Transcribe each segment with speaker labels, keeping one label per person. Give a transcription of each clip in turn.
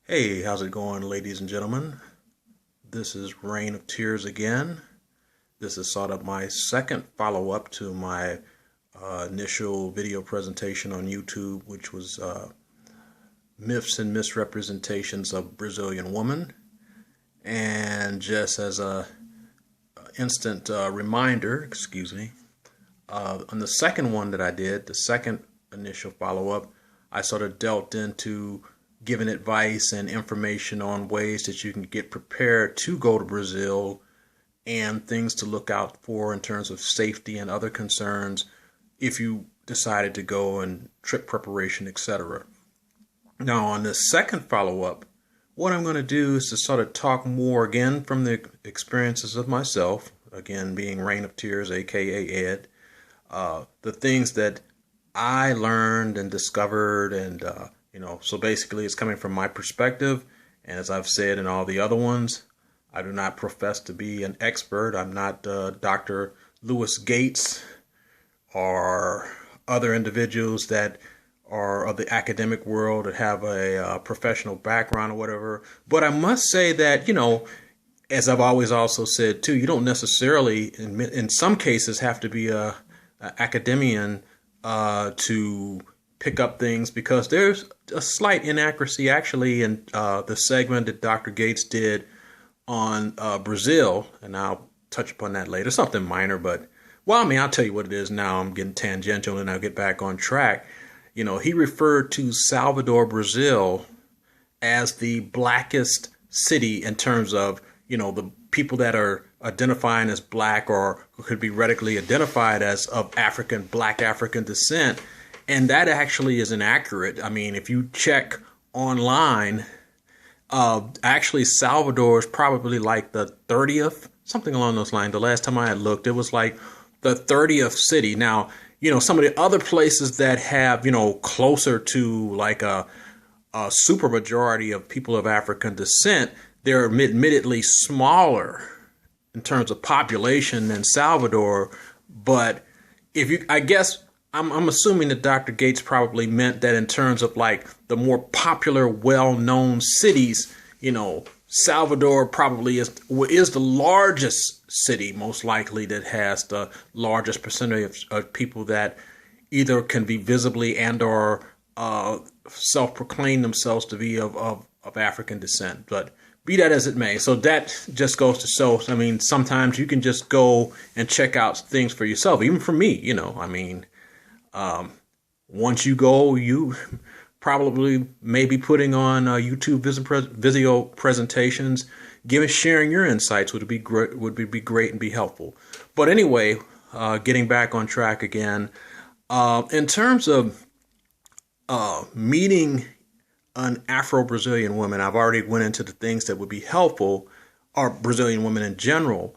Speaker 1: Hey, how's it going, ladies and gentlemen? This is Reign of Tears again. This is sort of my second follow-up to my initial video presentation on YouTube, which was Myths and Misrepresentations of Brazilian Women. And just as a instant reminder, on the second one that I did, the second initial follow-up, I sort of delved into giving advice and information on ways that you can get prepared to go to Brazil and things to look out for in terms of safety and other concerns if you decided to go, and trip preparation, etc. Now, on the second follow-up, what I'm going to do is to sort of talk more again from the experiences of myself, again being Reign of Tears, aka Ed, the things that I learned and discovered, and so basically it's coming from my perspective. And as I've said in all the other ones, I do not profess to be an expert. I'm not Dr. Lewis Gates or other individuals that are of the academic world that have a professional background or whatever. But I must say that, as I've always also said too, you don't necessarily, in some cases, have to be a academician to pick up things, because there's a slight inaccuracy actually in the segment that Dr. Gates did on Brazil, and I'll touch upon that later. Something minor, but I'll tell you what it is now. I'm getting tangential and I'll get back on track. He referred to Salvador, Brazil as the blackest city in terms of, the people that are identifying as black or could be radically identified as of black African descent. And that actually is inaccurate. I mean, if you check online, actually Salvador is probably like the 30th, something along those lines. The last time I had looked, it was like the 30th city. Now, some of the other places that have, closer to like a super majority of people of African descent, they're admittedly smaller in terms of population than Salvador. But I'm assuming that Dr. Gates probably meant that in terms of like the more popular, well-known cities, Salvador probably is the largest city, most likely, that has the largest percentage of people that either can be visibly and or self-proclaim themselves to be of African descent. But be that as it may, so that just goes to show, sometimes you can just go and check out things for yourself. Even for me, once you go, you probably may be putting on YouTube video presentations, sharing your insights would be great and be helpful. But anyway, getting back on track again, in terms of meeting an Afro-Brazilian woman, I've already went into the things that would be helpful, or Brazilian women in general,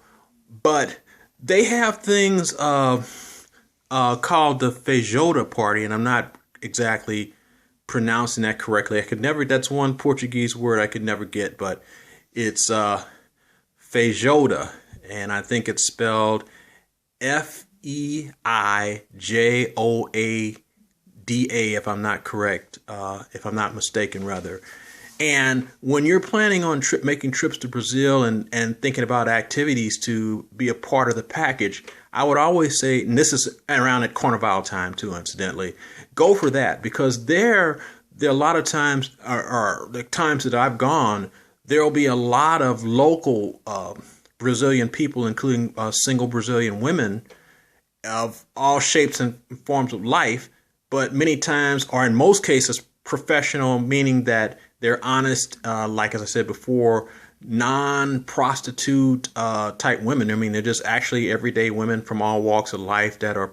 Speaker 1: but they have things called the feijoada party, and I'm not exactly pronouncing that correctly. That's one Portuguese word I could never get, but it's feijoada, and I think it's spelled Feijoada, if I'm not correct, if I'm not mistaken, rather. And when you're planning on making trips to Brazil and thinking about activities to be a part of the package, I would always say, and this is around at Carnival time too, incidentally, go for that, because there are a lot of times, or the times that I've gone, there will be a lot of local Brazilian people, including single Brazilian women of all shapes and forms of life, but many times, or in most cases, professional, meaning that they're honest, like as I said before, non-prostitute type women. They're just actually everyday women from all walks of life that are,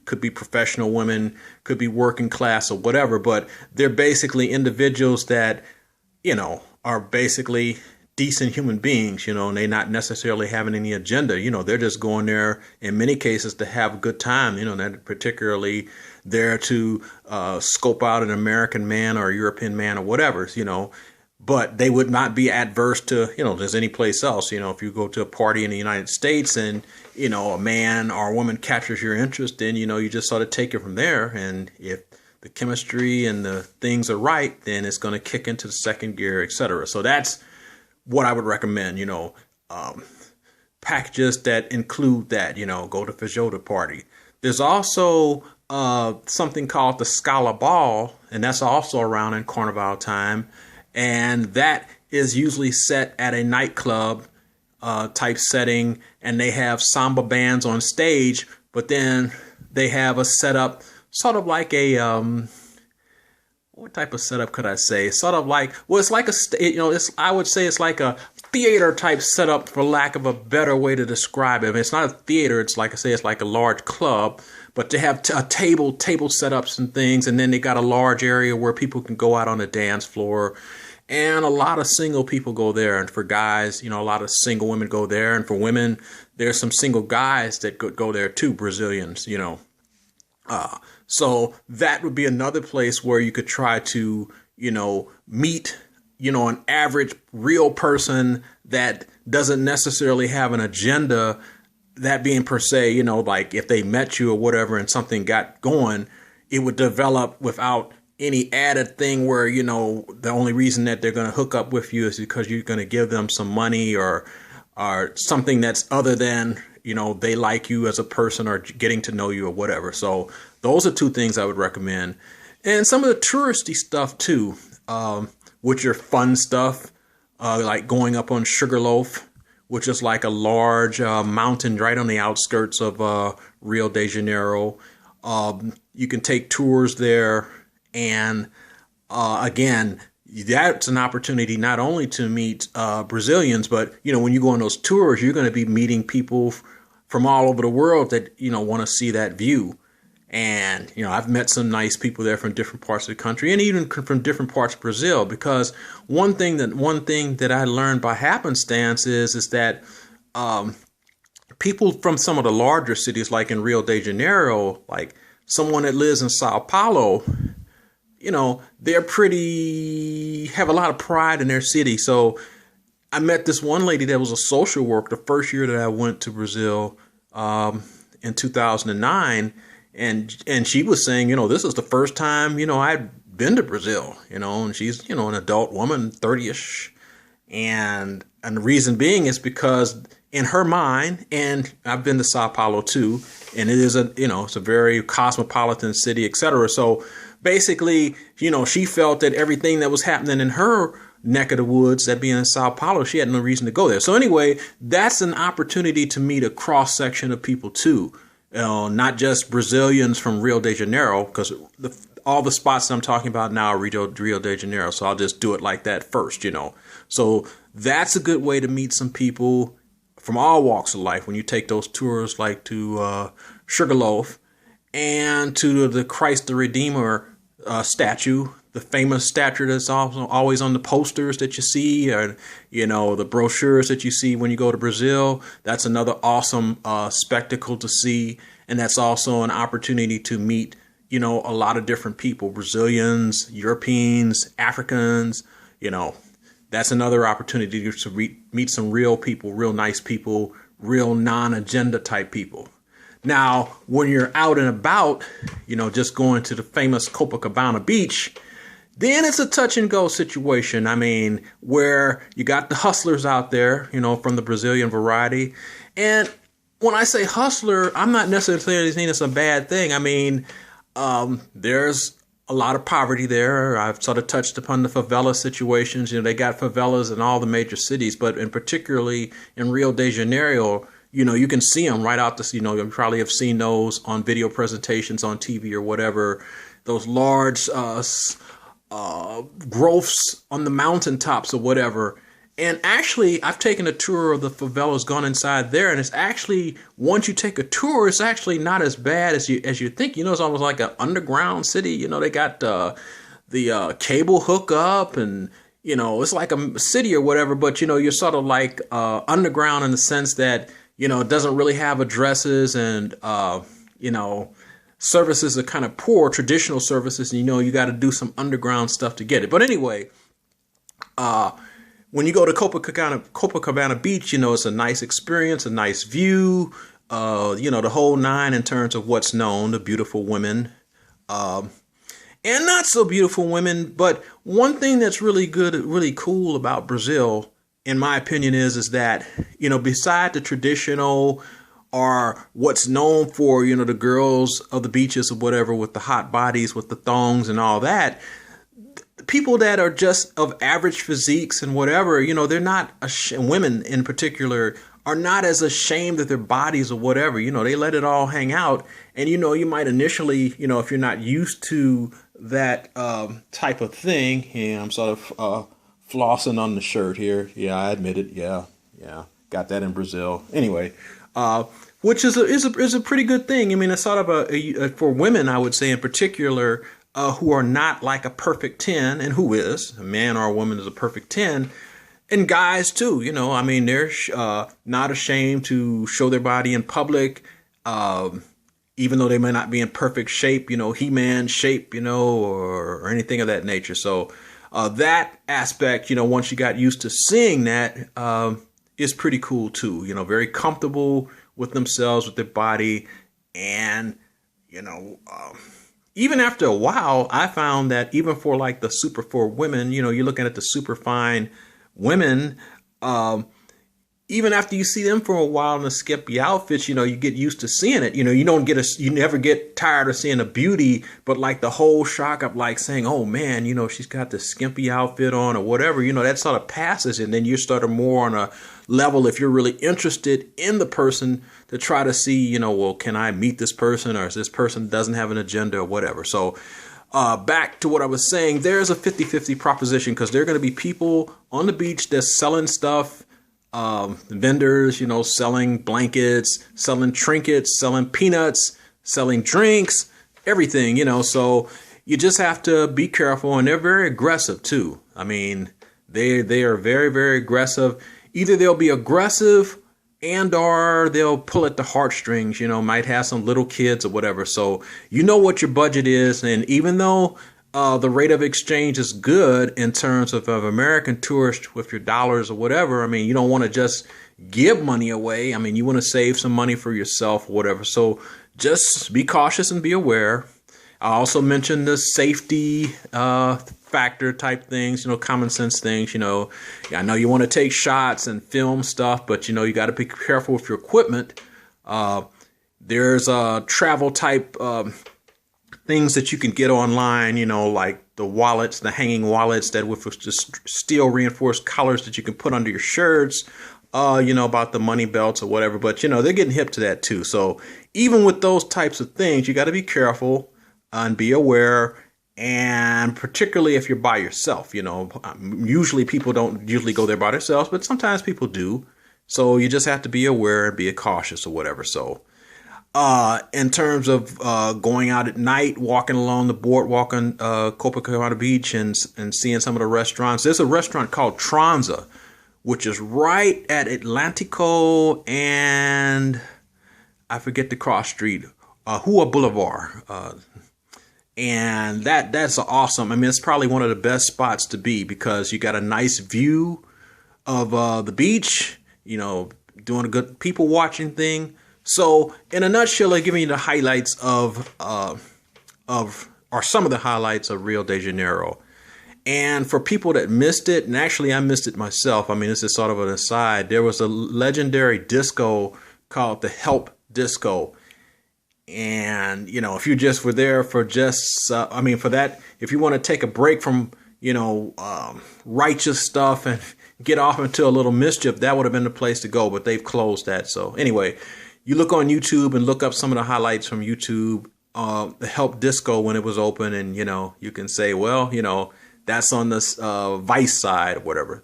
Speaker 1: could be professional women, could be working class or whatever, but they're basically individuals that, are basically decent human beings, and they're not necessarily having any agenda. They're just going there in many cases to have a good time, not particularly there to scope out an American man or a European man or whatever, but they would not be adverse to, there's any place else. If you go to a party in the United States and, a man or a woman captures your interest, then, you just sort of take it from there. And if the the chemistry and the things are right, then it's going to kick into the second gear, etc. So that's what I would recommend, packages that include that, go to Fajota party. There's also something called the Scala Ball, and that's also around in Carnival time. And that is usually set at a nightclub type setting, and they have samba bands on stage, but then they have a setup sort of like a what type of setup could I say? Sort of like, well, it's like I would say it's like a theater type setup, for lack of a better way to describe it. I mean, it's not a theater. It's like I say, it's like a large club, but they have a table setups and things. And then they got a large area where people can go out on the dance floor, and a lot of single people go there. And for guys, a lot of single women go there. And for women, there's some single guys that go there too, Brazilians, so that would be another place where you could try to, meet, an average real person that doesn't necessarily have an agenda. That being per se, like if they met you or whatever and something got going, it would develop without any added thing where, the only reason that they're going to hook up with you is because you're going to give them some money or something that's other than, they like you as a person or getting to know you or whatever. So those are two things I would recommend. And some of the touristy stuff too, which are fun stuff, like going up on Loaf, which is like a large mountain right on the outskirts of Rio de Janeiro. You can take tours there. And again, that's an opportunity not only to meet Brazilians, but, when you go on those tours, you're going to be meeting people from all over the world that, want to see that view. And, I've met some nice people there from different parts of the country and even from different parts of Brazil, because one thing that I learned by happenstance is that people from some of the larger cities, like in Rio de Janeiro, like someone that lives in Sao Paulo, they're have a lot of pride in their city. So I met this one lady that was a social worker the first year that I went to Brazil in 2009. And she was saying, this is the first time, I'd been to Brazil, and she's, an adult woman, 30-ish. And the reason being is because in her mind, and I've been to Sao Paulo too, and it is it's a very cosmopolitan city, etc. So basically, she felt that everything that was happening in her neck of the woods, that being in Sao Paulo, she had no reason to go there. So anyway, that's an opportunity to meet a cross section of people too. Not just Brazilians from Rio de Janeiro, because all the spots I'm talking about now are Rio de Janeiro. So I'll just do it like that first, So that's a good way to meet some people from all walks of life when you take those tours, like to Sugarloaf and to the Christ the Redeemer statue, the famous statue that's also always on the posters that you see, or, the brochures that you see when you go to Brazil. That's another awesome spectacle to see. And that's also an opportunity to meet, a lot of different people, Brazilians, Europeans, Africans, that's another opportunity to meet some real people, real nice people, real non-agenda type people. Now, when you're out and about, just going to the famous Copacabana Beach, then it's a touch and go situation. I mean, where you got the hustlers out there, from the Brazilian variety. And when I say hustler, I'm not necessarily saying it's a bad thing. I mean, there's a lot of poverty there. I've sort of touched upon the favela situations. They got favelas in all the major cities, but particularly in Rio de Janeiro, you can see them right out the, you probably have seen those on video presentations on TV or whatever, those large growths on the mountaintops or whatever. And actually, I've taken a tour of the favelas, gone inside there, and it's actually, once you take a tour, it's actually not as bad as you think. It's almost like an underground city. They got the cable hookup, and it's like a city or whatever. But you're sort of like underground in the sense that it doesn't really have addresses, and services are kind of poor, traditional services. And you got to do some underground stuff to get it. But anyway, when you go to Copacabana Beach, it's a nice experience, a nice view, the whole nine in terms of what's known, the beautiful women. And and not so beautiful women. But one thing that's really good, really cool about Brazil, in my opinion, is that, you know, beside the traditional or what's known for, you know, the girls of the beaches or whatever with the hot bodies, with the thongs and all that, people that are just of average physiques and whatever, you know, they're not, women in particular, are not as ashamed of their bodies or whatever. You know, they let it all hang out. And, you know, you might initially, you know, if you're not used to that type of thing, yeah, I'm sort of flossing on the shirt here. Yeah, I admit it. Yeah, got that in Brazil. Anyway, which is a pretty good thing. I mean, it's sort of a for women, I would say in particular, who are not like a perfect 10, and who is, a man or a woman is a perfect 10, and guys too, you know, I mean, they're not ashamed to show their body in public, even though they may not be in perfect shape, you know, He-Man shape, you know, or anything of that nature. So that aspect, you know, once you got used to seeing that, is pretty cool too, you know, very comfortable with themselves, with their body, and, you know, even after a while, I found that even for like the super for women, you know, you're looking at the super fine women, even after you see them for a while in the skimpy outfits, you know, you get used to seeing it. You know, you never get tired of seeing a beauty, but like the whole shock of like saying, oh man, you know, she's got this skimpy outfit on or whatever, you know, that sort of passes. And then you start more on a level, if you're really interested in the person, to try to see, you know, well, can I meet this person, or is this person doesn't have an agenda or whatever. So back to what I was saying, there's a 50-50 proposition, because there are going to be people on the beach that's selling stuff, vendors, you know, selling blankets, selling trinkets, selling peanuts, selling drinks, everything, you know. So you just have to be careful, and they're very aggressive too. I mean, they are very, very aggressive. Either they'll be aggressive and or they'll pull at the heartstrings, you know, might have some little kids or whatever. So you know what your budget is. And even though the rate of exchange is good in terms of American tourists with your dollars or whatever, I mean, you don't want to just give money away. I mean, you want to save some money for yourself or whatever. So just be cautious and be aware. I also mentioned the safety factor type things, you know, common sense things, you know. I know you want to take shots and film stuff, but, you know, you got to be careful with your equipment. There's travel type things that you can get online, you know, like the wallets, the hanging wallets that with just steel reinforced collars that you can put under your shirts, you know, about the money belts or whatever. But, you know, they're getting hip to that too. So even with those types of things, you got to be careful and be aware. And particularly if you're by yourself, you know, usually people don't usually go there by themselves, but sometimes people do. So you just have to be aware and be cautious or whatever. So in terms of going out at night, walking along the boardwalk on Copacabana Beach and seeing some of the restaurants, there's a restaurant called Transa, which is right at Atlantico and I forget the cross street, Rua Boulevard. And that's awesome. I mean, it's probably one of the best spots to be, because you got a nice view of the beach, you know, doing a good people watching thing. So in a nutshell, I'm giving you the highlights of or some of the highlights of Rio de Janeiro. And for people that missed it, and actually I missed it myself, I mean, this is sort of an aside, there was a legendary disco called the Help Disco. And, you know, if you just were there for just, I mean, for that, if you want to take a break from, you know, righteous stuff and get off into a little mischief, that would have been the place to go. But they've closed that. So anyway, you look on YouTube and look up some of the highlights from YouTube, the Help Disco when it was open. And, you know, you can say, well, you know, that's on the Vice side or whatever.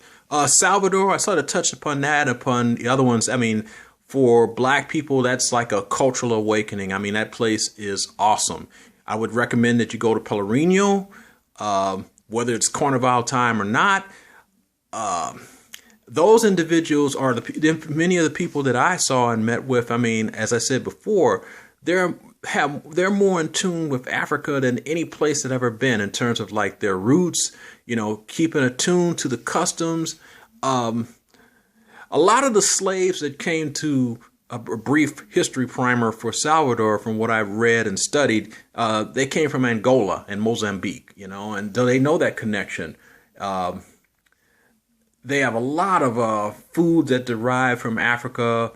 Speaker 1: Salvador, I sort of touched upon that, upon the other ones. I mean, for black people, that's like a cultural awakening. I mean, that place is awesome. I would recommend that you go to Pelourinho, whether it's Carnival time or not. Those individuals are many of the people that I saw and met with. I mean, as I said before, they're more in tune with Africa than any place that I've ever been in terms of like their roots, you know, keeping attuned to the customs. A lot of the slaves that came to a brief history primer for Salvador from what I've read and studied. They came from Angola and Mozambique, you know, and do they know that connection? They have a lot of foods that derive from Africa.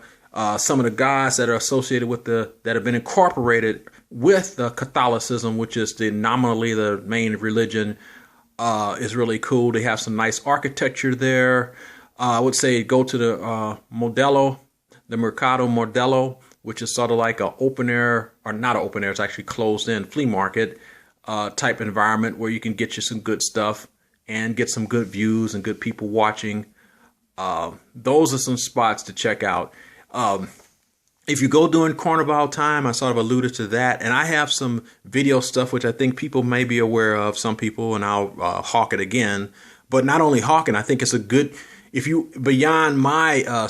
Speaker 1: Some of the gods that are associated with that have been incorporated with Catholicism, which is nominally the main religion, is really cool. They have some nice architecture there. I would say go to the the Mercado Modelo, which is sort of like an open air, or not an open air, it's actually closed in flea market type environment where you can get you some good stuff and get some good views and good people watching. Those are some spots to check out. If you go during Carnival time, I sort of alluded to that, and I have some video stuff which I think people may be aware of, some people, and I'll hawk it again. But not only hawking, I think it's a good, if you, beyond my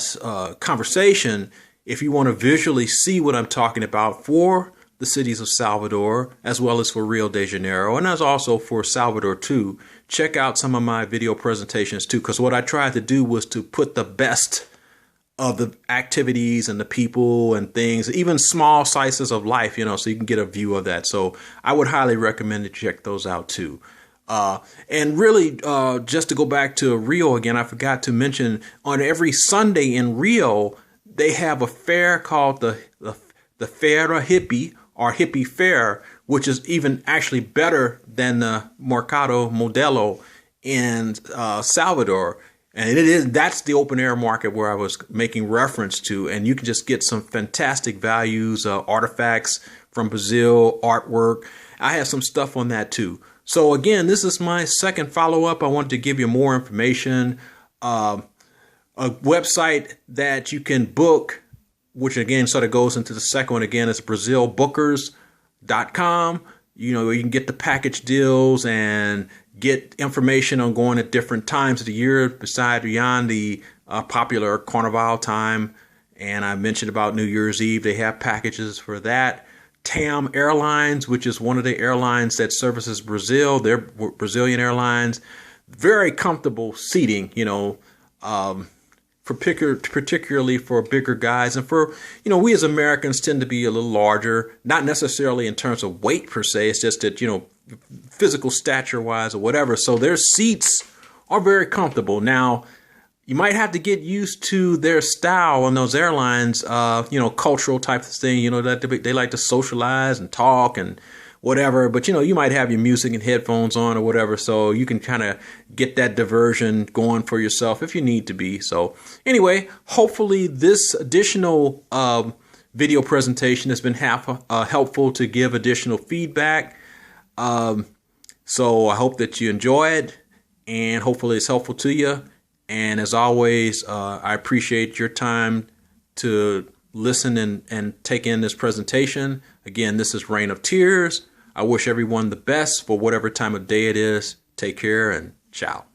Speaker 1: conversation, if you want to visually see what I'm talking about for the cities of Salvador, as well as for Rio de Janeiro, and as also for Salvador too, check out some of my video presentations too, because what I tried to do was to put the best of the activities and the people and things, even small slices of life, you know, so you can get a view of that. So I would highly recommend to check those out too. And really, just to go back to Rio again, I forgot to mention, on every Sunday in Rio, they have a fair called the Feira Hippie, or Hippie Fair, which is even actually better than the Mercado Modelo in Salvador. And that's the open air market where I was making reference to, and you can just get some fantastic values, artifacts from Brazil, artwork. I have some stuff on that too. So again, this is my second follow-up. I wanted to give you more information. A website that you can book, which again sort of goes into the second one again, is BrazilBookers.com. You know, you can get the package deals and get information on going at different times of the year beyond the popular Carnival time. And I mentioned about New Year's Eve. They have packages for that. TAM Airlines, which is one of the airlines that services Brazil. They're Brazilian Airlines. Very comfortable seating, you know, particularly for bigger guys. And for, you know, we as Americans tend to be a little larger, not necessarily in terms of weight per se. It's just that, you know, physical stature wise or whatever. So their seats are very comfortable. Now, you might have to get used to their style on those airlines, you know, cultural type of thing, you know, that they like to socialize and talk and whatever. But, you know, you might have your music and headphones on or whatever. So you can kind of get that diversion going for yourself if you need to be. So anyway, hopefully this additional video presentation has been helpful to give additional feedback. So I hope that you enjoy it, and hopefully it's helpful to you. And as always, I appreciate your time to listen and take in this presentation. Again, this is Reign of Tears. I wish everyone the best for whatever time of day it is. Take care and ciao.